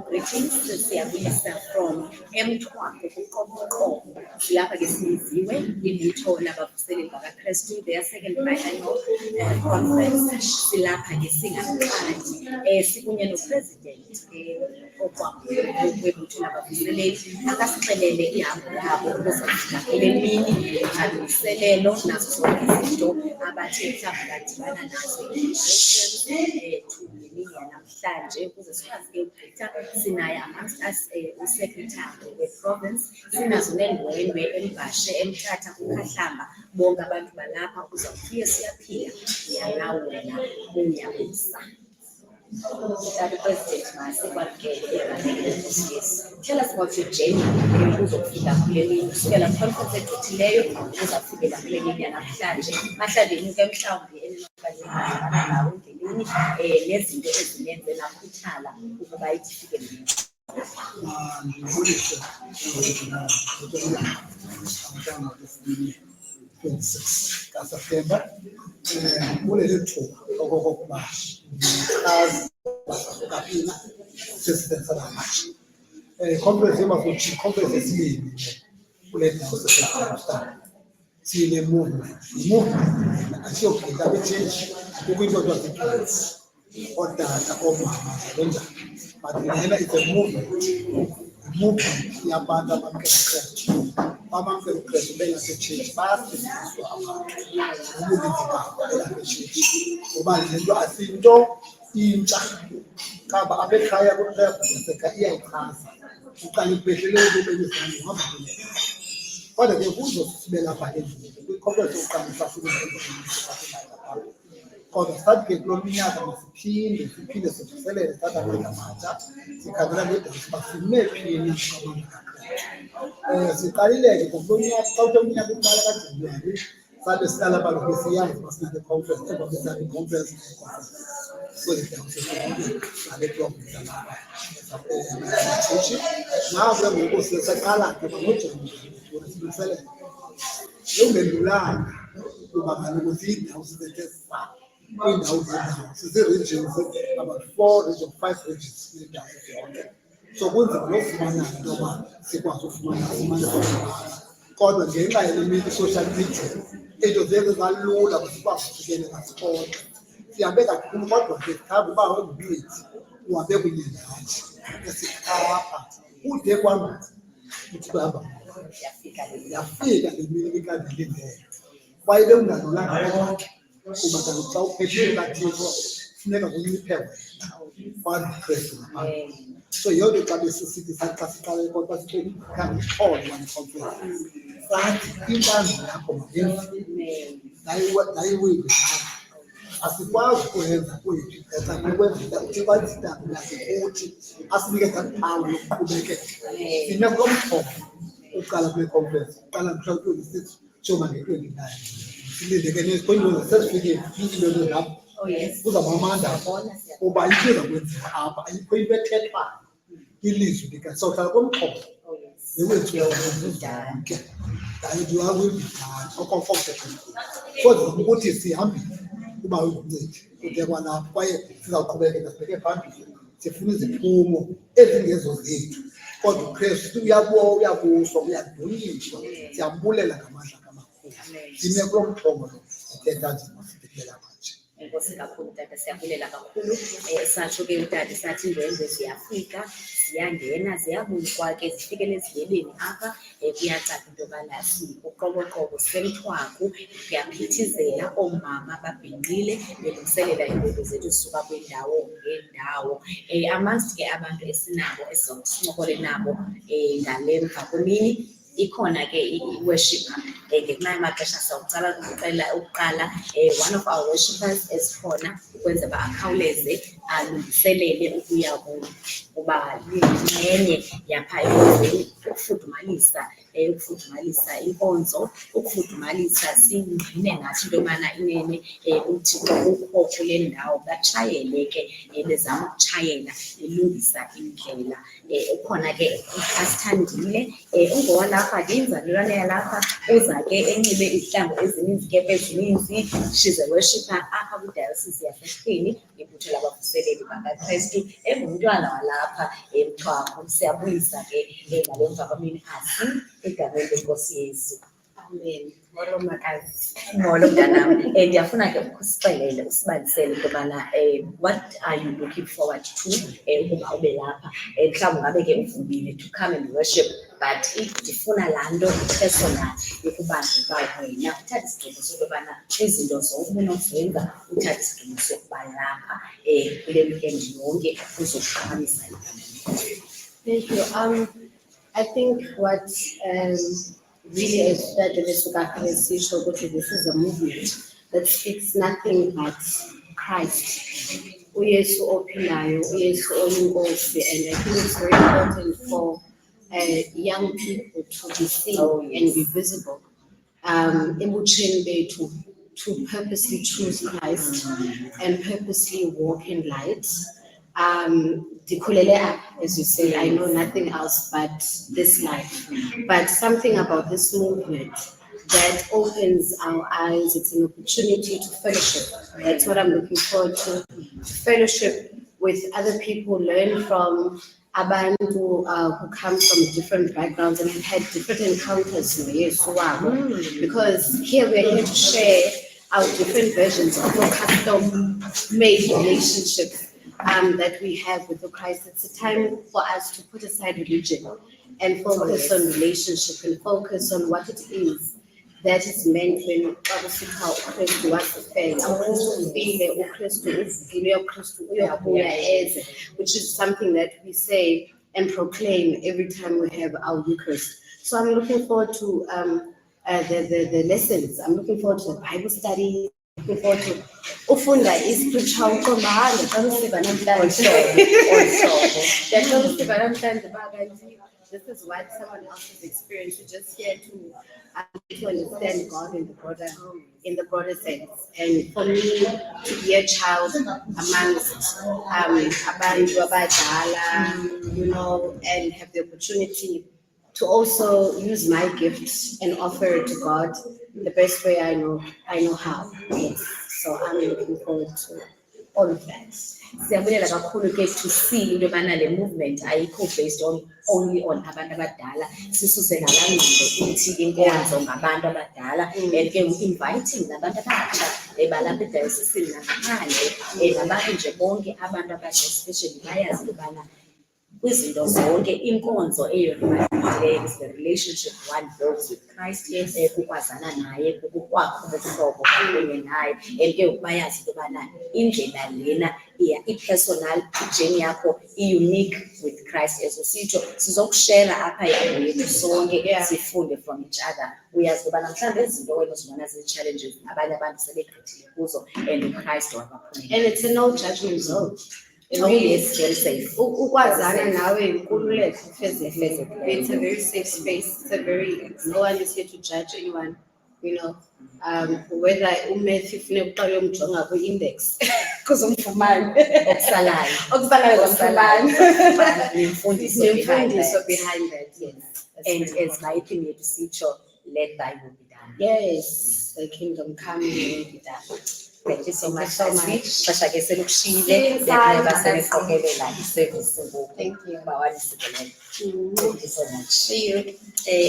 Greetings, siyabuyisa from M12 kuqobo lapha ke siziwe ilutho labavuseleli bakaKristu their second biennial conference silapha ke singaqali sikunye nopresident okwabutho labavuseleli akasixelele ihambo labo ukuzofika kule mini alungiselelo nazo zonke izinto abathe mhlawumbe badibana nazo namhlanje ukuze sikwazi ke ukugqitha sinaye amongst us usekretary we-province sinazo nendwendwe embashe emthatha kukhahlamba bonke abantu balapha uzawufike siyaphila uyalawula uyabusa. President tell us about your journey uzofika kule mini kusukela conference egqithileyo uzafikela kule mini yanamhlanje mhlawumbe inyuke mhlawumbe enokanye nawo endleleni nezinto ezinenze nakhuthala ukuba ifike nini. Ngibulise kaSeptemba kuleli thuba okokuba kaphina sesibenza manje conference emafuthi conference esibili kule ndawo sesibenza sile movement asiyogqita bechange ukuyinto yabantu odata omama kanjani but lena it's a movement yabantu abamkela uKristu bengasechurch bayasebenziswa abantu ubuningi babo elachurch ngoba lento asinto intsha kaba abekhaya kuphela iyayichaza uqala ukubehlelela ukubekuzana ngoba kodwa ke kuzosibela lapha endlini kwiconference yokuqalisa kodwa sathi ke kulo minyaka siphinde sivuselele thatha amatsha sikhangela ngedwa basimephini siqalileke kulo nyaka xa unyaka uqala kaJanuwari sabe sihlala abantu besiyazi masinathi conference ebabezana conference ale province lapha nawe ngoku sesaqala ke ngoJanuwari sivuselele ungendlulanga kuba kaloku zindawo sizethe sifa indawo sizi-regions about 4 regions 5 regions nendawo zonke so kunzima nokufumana into yoba sikwazi ufumana kodwa ngenxa yale mini social media into zethu zalula sikwazi ukufikelela sikhona sihambe kakhulu kodwa ke sikhamba uba ungumleti uhambe kunye nathi esikhapha kude kwangoku uthi bahamba yafika le mini ikandilindele kwaye bekungalulanga konke kuba kaloku xa uphethile kaThixo funeka kunciphe wena uKristu so yonke xa besisithi sathi xa siqale kodwa sithi khangixole one conference sathi impando yakho mayenzi asikwazi ukwenza kwethu esakwenzela uthi bazidaba nasikuthi asinike kaPawu yokuqhubekela sine kulo mthombo uqala kule conference uqala mhlawumbe 26 shoma nge-29 silindeke nezikonyolo sesifike impilo lapho kuzaba amanda kuba ikiza kwenziwa apha ayikho into ethethwayo ilizwi likasohlala komxhobo ewethu yonke dayidiwa kwibidala okomfokeke kodwa ukuthi sihambile kuba ungumncedi kude kwalapho kwaye sizawuqhubekeka sibheke phambili sifuna iziphumo ezingezo zethu kodwa uKristu uyabuswa uyadunyiswa siyambulela ngamandla kamakhulu sime kulo mthombo lo ethetha nzima siphela manje. Enkosi kakhulu tata siyabulela kakhulu satsho ke utata sathi indwendwe ziyafika ziyangena ziyabukwa ke zifikele ezidleleni apha kuyacaca into yobana uqoboqobo semthwaku kuyaphithizela oomama babhinqile belungiselela iingodo zethu zisuka kwindawo ngeendawo amongst ke abantu esinabo esincokole nabo ngale mva kwemini ikhona ke i-worshipper ngenxa yamaxesha sawucela ukuqala one of our worshippers esikhona ukwenza uba akhawuleze alungiselele ukuya kuba yingxenye yapha ekwenzeni ukufudumalisa inkonzo ukufudumalisa singqine nathi into yobana inene uThixo ukho kule ndawo batshayele ke bezama ukutshayela ilungisa indlela ukhona ke asithandile ungowalapha ke inzalelwane yalapha uza ke enxibe izihlangu ezininzi kepe ezininzi she's a worshipper apha kwidiocese yaseShini ibutho labavusi abavuseleli bakaKristu engumntwana walapha eMthwapho. Siyabuyisa ke ngale mvabamini asi egameni leNkosi Yesu. Amen. Molo makazi. Molo mntanam. Ndiyafuna ke usixelele usibalisele into yobana what are you looking forward to ukuba ube lapha mhlawumbi ngabe ke uvumile to come and worship, but ndifuna laa nto personal yokuba wena uthathe isigqibo sokubana izinto zonke unozenza uthathe isigqibo sokuba lapha kule weekend yonke uzoqhakamisa igama. Thank you. I think what really is that this is a movement that speaks nothing but Christ. Uyesu ophilayo, Uyesu oyinkosi, and I think it's very important for young people to be seen and be visible. Ebutsheni bethu to purposely choose Christ and purposely walk in light. Dikhulele apha, as you say, I know nothing else but this life. But something about this movement that opens our eyes, it's an opportunity to fellowship. That's what I'm looking forward to fellowship with other people, learn from abantu who come from different backgrounds and have had different encounters with Yesu. Because here we are here to share our different versions of the custom-made relationship that we have with the Christ. It's a time for us to put aside religion and focus on relationship and focus on what it is that is meant when uKristu wasifela, which is something that we say and proclaim every time we have our Eucharist. So I'm looking forward to the lessons. I'm looking forward to the Bible study. Looking forward to ufunda spiritual this is what someone else has experienced. We're just here to understand God in the broader sense. And for me, to be a child amongst abantu abadala, and have the opportunity to also use my gifts and offer it to God the best way I know how. Yes. So I'm looking forward to all of that. Siyabulela kakhulu ke to see into yobana le movement ayikho based only on abantu abadala, sisuse nalaa ngqondo ithi inkonzo ngabantu abadala, and ke inviting nabantu abatsha balapha edayosisini nangaphandle nabantu nje bonke abantu abatsha especially bayazi into yobana kwizinto zonke inkonzo eyonibanileyo is the relationship one builds with Christ, kukwazana naye, kukwakho ubuhlobo kunye naye, and ke bayazi into yobana indlela lena i-personal journey yakho i-unique with Christ. As usitsho sizokushare apha yabo yethu sonke sifunde from each other. Uyazi ukubana mhlawumbi izinto wena uzibona zi-challenges abanye abantu sebegqithile kuzo and uChrist wabaphumela. And it's a no judgment zone. Yes, very safe. Ukwazana nawe inkululeko physically. It's a very safe space. No one is here to judge anyone. Whether uMatthew funeka uqale uyomjonga ku-index because umfumane okusalayo nemfundiso behind that. Yes. And as my opinion to sitsho, let thy will be done. Yes, the kingdom come, your will be done. Thank you so much. Thank you so much. See you.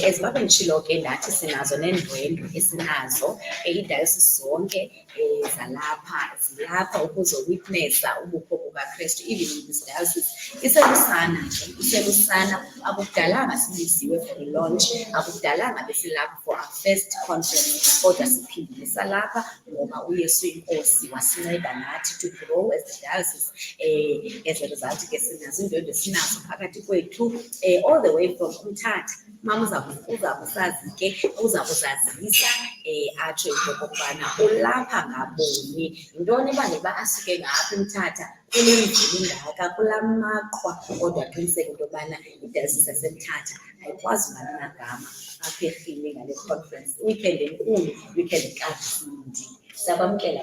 As babe nditshilo ke ndathi sinazo neendwendwe esinazo iidayosisi zonke zalapha zilapha ukuzowitnessa ubukho bukaKristu even in this diocese. Iselusana akudalanga sibiziwe for the launch, akudalanga besilapha for our first conference, kodwa siphindile salapha ngoba uYesu inkosi wasinceda nathi to grow as the diocese. As a result ke sinazo iindwendwe sinazo phakathi kwethu all the way from uMthatha. Mama uzakusazi ke uzakuzazisa atsho into okokubana ulapha ngaboni yintoni ebangela asuke ngapha eMthatha kunemvula ingaka kulaa maqhwa, kodwa aqiniseke into yobana idayosisi yaseMthatha ayikwazi uba namagama apha eRhini ngale conference. Weekend enkulu, weekend kaSindi. Siyabamkela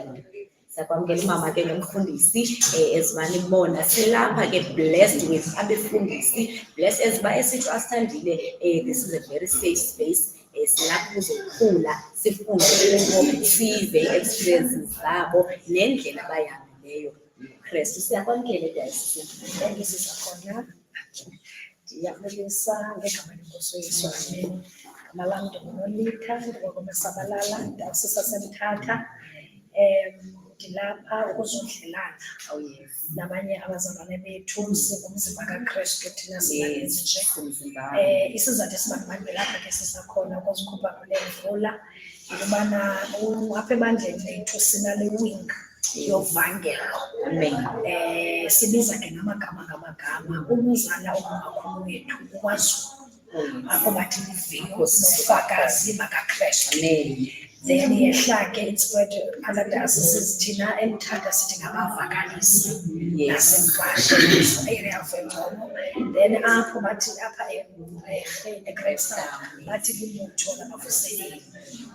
umama ke nomfundisi ezimane ibona silapha ke blessed with abefundisi, blessed as ba esitsho asithandile. This is a very safe space. Silapho kuzokhula sifunde sive experiences zabo nendlela abayihambileyo Kristu. Siyakwamkela dayisi. Engizisa khona ndiyabulisa ngegama lenkosi uYesu. Amen. Igama lami ndinguNolitha, ndingwaKwaMasabalala, ndawusisa Semthatha. Ndilapha ukuzodlelana Oh yes. nabanye abazalwane bethu singumzimba kaKristu thina sibanezi nje. Umzimba. Isizathu esibangela lapha ke sisakhona ukuzikhupha kule mvula yokubana apha ebandleni lethu sinale wing yovangelo. Amen. Sibiza ke ngamagama umzala ongumakhulu wethu uKwaZulu apho bathi liviyo nofakazi bakaKristu. Amen. Then yehla ke spread aladasi thina eMthatha sithi ngabavakalisi Yes. nasemfashe area of Engcobo. Then apho bathi apha eGreystown bathi lilutho labavuseleli.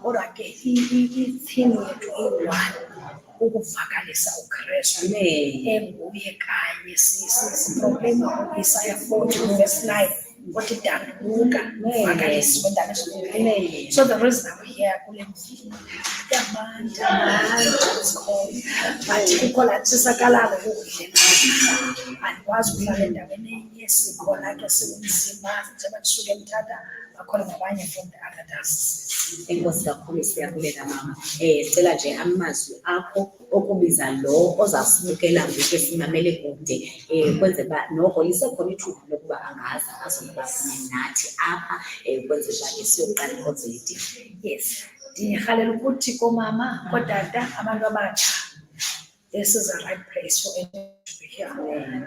Kodwa ke i-theme yethu iyi-one, ukuvakalisa uKristu Amen. enguye kanye. Siproclaima Isaiah 40 verse 9 ukuthi danduka uvakalise kwendalo zonke. Amen. So the reason I'm here kule mvula yabantu it's cold, but kukho laa ntshisakalayo yokudlelana. Andikwazi ukuhlala endaweni enye, sikhona ke singumzimba njengoba ndisuke eMthatha, bakhona nabanye from the other dioceses. Enkosi kakhulu, siyabulela mama. Sicela nje amazwi akho okubiza lo ozasibukela ngoku esimamele kude, kwenze ba noko lisekhona ithuba lokuba angaza azokuba kunye nathi apha, kwenze ba ke siyoqala iprojekthi. Yes, ndiyarhalela ukuthi komama kootata abantu abatsha, this is a right place for anyone to be here.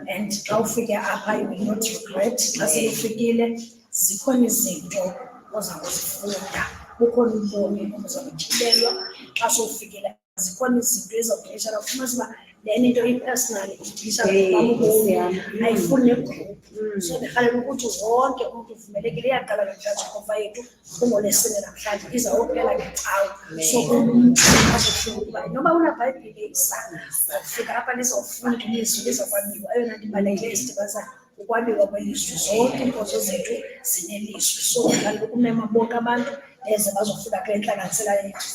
And xa ufike apha you will not regret. Xa sewufikile zikhona izinto oza kuzifunda, bukhona ubomi oza kutyhilelwa. Xa sewufikile zikhona izinto ezawukuxesha ufumanise uba le into i-personal idisha ubomi, ayifuni negroup. So ndiyarhalela ukuthi wonke umntu uvumelekile. Iyaqala nge-church cover yethu kungoLwesine namhlanje, izawuphela ngecawe. So umntu azofuna ukuba noba unaBhayibhile eyisana uzofika apha nizawufunda ilizwi lizakwabiwa. Eyona nto ibalulekileyo isidibanisayo ukwabiwa kwelizwi. Zonke iinkonzo zethu zinelizwi. So ndiyarhalela ukumema bonke abantu eze bazofunda kule ntlanganisela yethu.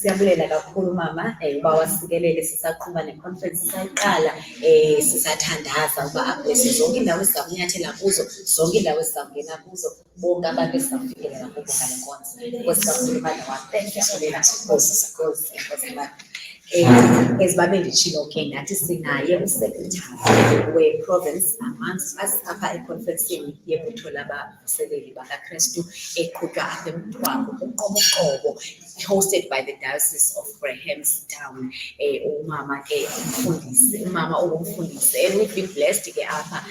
Siyabulela kakhulu mama, uba wasikelele sisaqhuba neconference sayiqala, sisathandaza uba apho zonke iindawo esizakunyathela kuzo, zonke iindawo esizawungena kuzo, bonke abantu esizawufikelela kubo ngale nkonzo. Nkosi kakhulu bana wam. Thank you so much. Nkosi baba. Ezibabe nditshilo ke nathi sinaye usekretari we-province amongst us apha econferenceni yebutho labavuseleli bakaKristu eqhutywa apha eMthwako uqoboqobo, hosted by the Diocese of Grahamstown. Umama ke umfundisi, umama ongumfundisi, and we've been blessed ke apha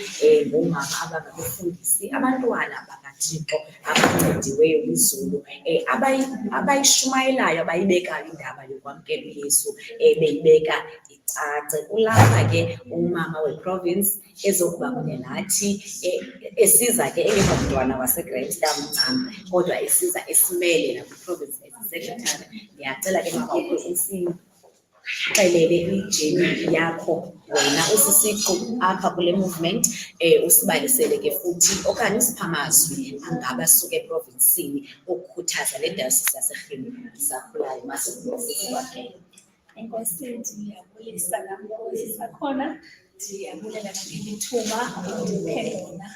ngomama abangabefundisi, abantwana bakaThixo abancediweyo kwizulu, abayishumayelayo, abayibekayo indaba yokwamkela uYesu, beyibeka icace. Kulapha ke umama we-province ezokuba kunye nathi, esiza ke engekho mntwana waseGrahamstown ncam, kodwa esiza esimele nakwi-province as-secretary. Ndiyacela ke mama ukuthi usixelele ijeni yakho, wena usisiqu apha kule movement, usibalisele ke futhi okanye usiphe amazwi angaba asuka eprovinsini ukukhuthaza le diocese yaseRhini isakhulayo masikubakhele. Enkosi ndiyabulisa nami sakhona, ndiyabulela nangelithuba ondiphe lona.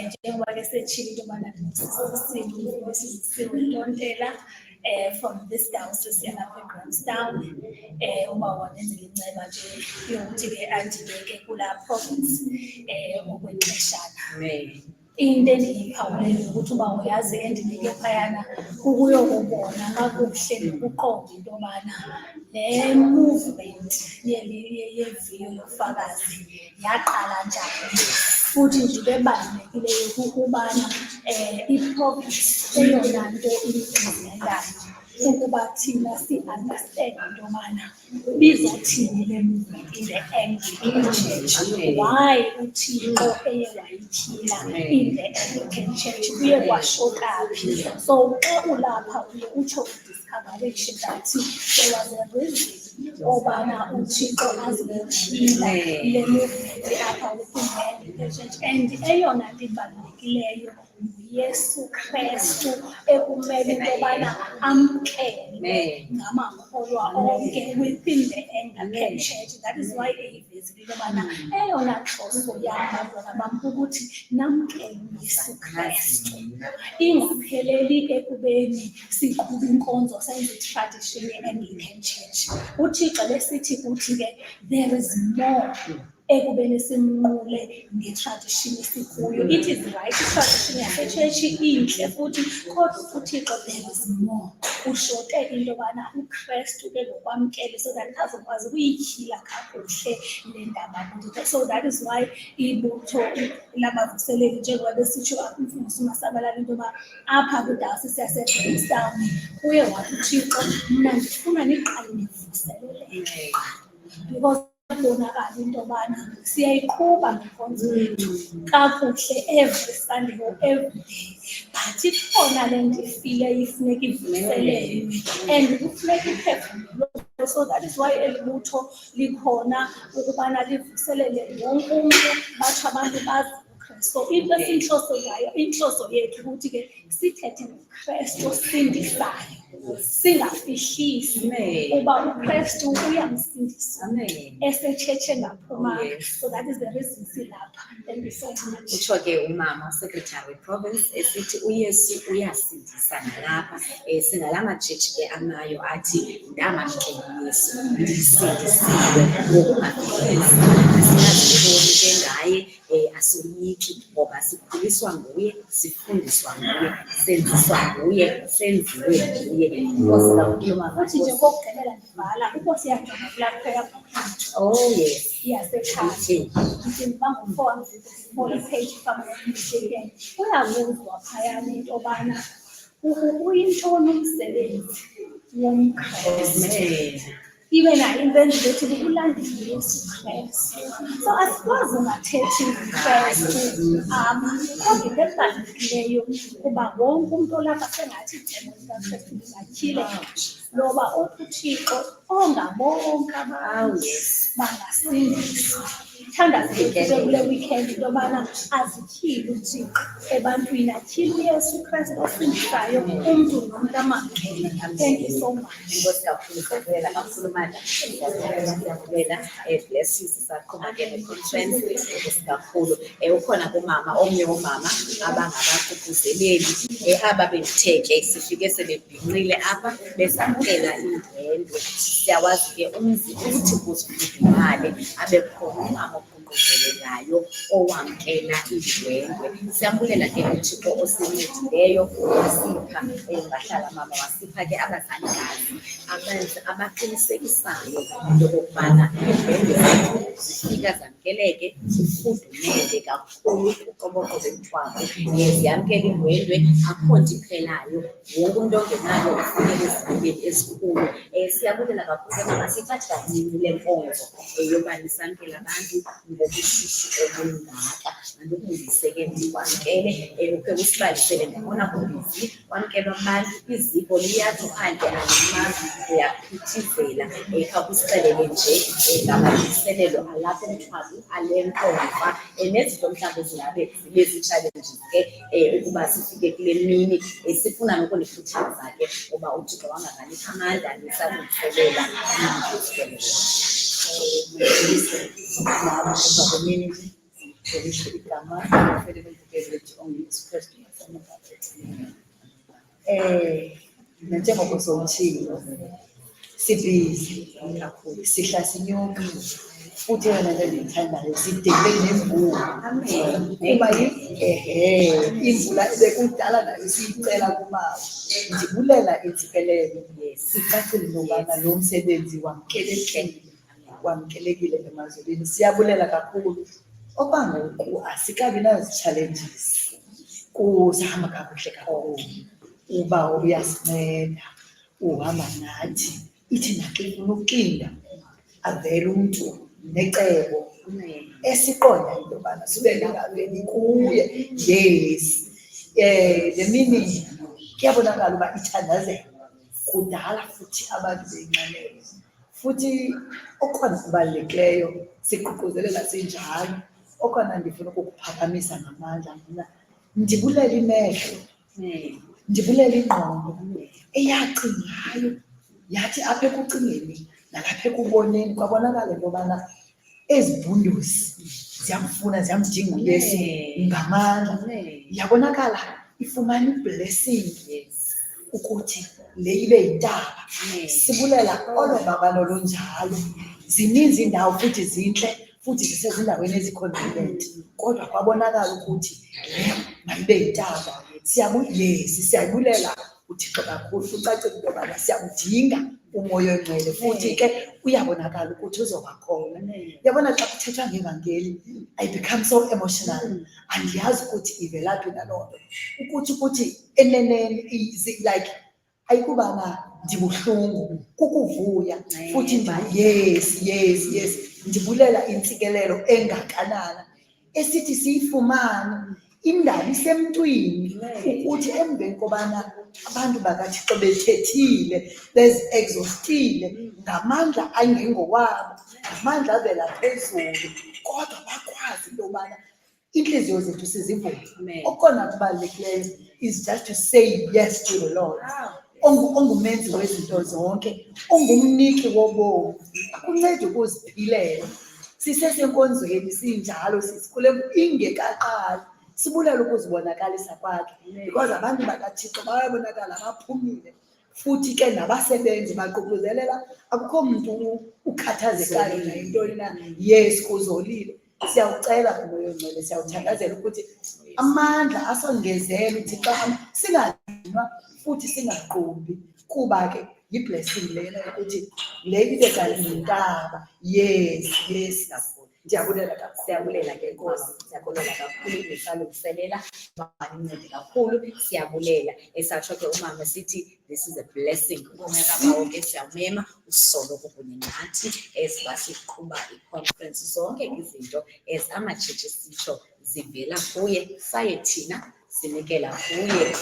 Njengoba ke setshilo into yobana ndisisisiwe Ntontela from this diocese yalapha eGrahamstown. Uba wanenzela inceba nje yokuthi ke andibeke kulaa province ngokwexeshana. Amen. Into endiyiphawuleyo ukuthi uba uyazi endinike phayana ukuyokubona kakuhle nokuqonda into yobana le movement yeviyo yofakazi yaqala njani, futhi nje into ebalulekileyo kukubana iprovince eyona nto iyinqwenelayo ukuba thina si-understand into yobana bizathini le movement in the Anglican Church. Why uThixo eye wayityhila in the Anglican Church kuye kwashota phi? So xa ulapha uye utsho udiscoveration that there was a reason obana uThixo azityhila le movement apha within the Anglican Church. And eyona nto ibalulekileyo nguYesu Kristu ekumele into yobana amkele ngamakholwa onke within the Anglican Church. That is why eyivezile into yobana eyona nhloso yam bantwana bam ukuthi namkele uYesu Kristu. Ingapheleli ekubeni siqhuba inkonzo senze i-tradition ye-Anglican Church. UThixo besithi kuthi ke there is more ekubeni simnqule nge-tradition esikuyo. It is right, i-tradition yasetshetshi intle futhi kodwa uThixo there is more. Ushote into yobana uKristu ke ngokwamkele so that azokwazi ukuyityhila kakuhle le ndaba kuthi. So that is why ibutho labavuseleli njengoba besitsho umfundisi uMasabalala into yoba apha kwidayosisi yaseGrahamstown kuye wathi uThixo mna ndifuna niqale nivuselele because bonakala into yobana siyayiqhuba ngenkonzo yethu kakuhle every Sunday or every day, but ikhona le nto ifile ifuneka ivuselelwe and kufuneka iphefumulwe. So that is why eli butho likhona ukubana livuselele wonke umntu batsho abantu bazi uKristu. So into esiyinhloso yayo, inhloso yethu ukuthi ke sithethe ngoKristu osindisayo, singafihlisi kuba uKristu uyamsindisa esetshetshi engaphumanga. So that is the reason silapha. Thank you so much. Utsho ke umama uSecretary weProvince esithi uYesu uyasindisa nalapha singalama church ke amayo athi ndamamkela uYesu ndisindisiwe ngokungafihlisi asinaziboni ke ngaye asoyiki ngoba sikhuliswa nguye, sifundiswa nguye, senziswa nguye, senziwe nguye. Inkosi kakhulu mama. Futhi nje kokugqibela ndibhala inkosi yajonga kulaa prayer book yethu. Oh yes. Yasekhaya. Ndiba ngo-4 page family uyabuzwa phayana into yobana uyintoni umsebenzi womKristu. Ibe nayo impendulo ethi ukulandela uYesu Kristu. So asikwazi ungathethi uKristu kodwa into ebalulekileyo kuba wonke umntu olapha sengathi ithemba likaKristu lingatyhile loba uThixo ongabonke abantu bangasindiswa. Thandaze kule weekend into yobana azityhile uThixo ebantwini, atyhile uYesu Kristu osindisayo umntu nomntu amamkele. Thank you so much. Inkosi kakhulu siyabulela kakhulu mama. Siyabulela bless you sisaqhuba ke ne-conference. Inkosi kakhulu ukhona kumama omnye womama abangabaququzeleli aba betheke sifike sebebhinqile apha besamkela indwendwe. Siyawazi ke umzi ukuthi kuzifudumale abekhona umama oququzelelayo owamkela indwendwe. Siyambulela ke uThixo osincedileyo wasipha ngahlala mama wasipha ke abazalikazi abenza abaqinisekisayo into yokubana indwendwe zifika zamkeleke zifudumele kakhulu uqoboqo bemthwalo. Ziyamkela indwendwe akho nto iphelayo, wonke umntu ongenayo ufuneka ezibukeli ezikhulu. Siyabulela kakhulu mama sithathe kancinci le nkonzo yoba nisamkela abantu ngobushushu obungaka nandokungiziseke ndikwamkele ukhe usibalisele ndibona kubhizi kwamkelwa abantu iziko liyathi phandle alimazi uyaphithizela khawusixelele nje ngamalungiselelo alapha emthwalo ale nkomfa nezinto mhlawumbi ezingabe zibe zii-challenges ke ukuba sifike kule mini sifuna nokunifuthaza ke uba uThixo wanganganika amandla nisalungiselela Njengoba usowutshilo sibhizi kakhulu sihla sinyuka futhi yona le ndiyithandayo sidekile nemvula kuba imvula bekudala nayo siyicela kumama. Ndibulela intsikelelo sicacile nobana lo msebenzi wamkelekile emazulwini. Siyabulela kakhulu okwangoku asikabi nazi-challenges kusahamba kakuhle kakhulu. Uba uyasinceda uhamba nathi ithi naxifuna ukuqinda avele umntu necebo esiqonda into yobana sibe ngaveli kuye. Yes, le mini kuyabonakala uba ithandazela kudala futhi abantu beyinxanele futhi okhona kubalulekileyo siququzelela sinjalo. Okhona ndifuna ukukuphakamisa ngamandla mna ndibulela imehlo, ndibulela ingqondo eyacingayo yathi apha ekucingeni nalapha ekuboneni kwabonakala into yobana ezi bhunduzi ziyamfuna ziyamdinga uyesu ngamandla. Yabonakala ifumana i-blessing ukuthi le ibe yintaba. Sibulela olo baba olunjalo. Zininzi iindawo futhi zintle futhi zisezindaweni ezi-convenient, kodwa kwabonakala ukuthi le mayibe yintaba. Siyabulela uThixo kakhulu. Kucacile into yobana siyamdinga umoya oyingcwele futhi ke uyabonakala ukuthi uzoba khona. Yabona xa kuthethwa ngevangeli I become so emotional. Andiyazi ukuthi ivela phi naloo nto ukuthi eneneni like ayikubana ndibuhlungu, kukuvuya futhi yes ndibulela intsikelelo engakanana esithi siyifumane indaba isemntwini ukuthi emveni kobana abantu bakaThixo bethethile bezi-exhaustile ngamandla angengowabo, ngamandla avela phezulu, kodwa bakwazi into yobana iintliziyo zethu sizivume. Okona kubalulekileyo is just to say yes to the Lord. Ongumenzi wezinto zonke, ongumniki wobomi. Akuncedi ukuziphilela sisesenkonzweni sinjalo sisikule ingekaqali. Sibulela ukuzibonakalisa kwakhe because abantu bakaThixo bayabonakala baphumile futhi ke nabasebenzi baququzelela. Akukho mntu ukhathazekayo nayintoni na. Yes, kuzolile. Siyawucela umoya oyingcwele, siyawuthandazela ukuthi amandla asongezele uThixo singadinwa futhi singaqumbi, kuba ke yi-blessing lena ukuthi le ibe kanti yintaba. Yes ndiyabulela kakhulu. Siyabulela ke Nkosi, siyabulela kakhulu nisalungiselela incede kakhulu. Siyabulela esatsho ke umama sithi this is a blessing. Ubomi kabawo ke siyamema usoloko kunye nathi esibasiqhuba i-conference. Zonke izinto ama-church sitsho zivela kuye, saye thina sinikela kuye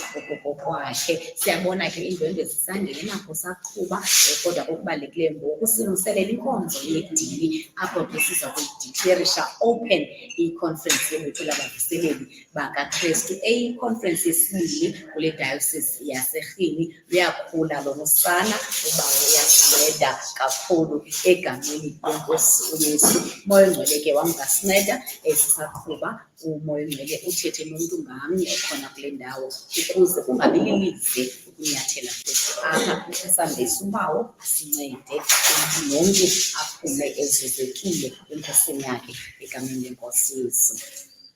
okwakhe. Siyabona ke iindwendwe zisangena kusaqhuba, kodwa okubalulekileyo ngoku silungiselela inkonzo yedili apho ke siza kuyidiklerisha open i-conference yethu labavuseleli bakaKristu. Eyi-conference yesibili kule diocese yaseRhini. Luyakhula lona usana, uba uyasinceda kakhulu egameni lenkosi uYesu. Umoya oyingcwele ke wangasinceda sisaqhuba. Umoya oyingcwele uthethe nomntu ngamnye khona kule ndawo ukuze kungabi lilize ukunyathela kwethu apha. Sisandisa ubawo asincede nomntu aphume ezuzekile enkosini yakhe egameni lenkosi Yesu.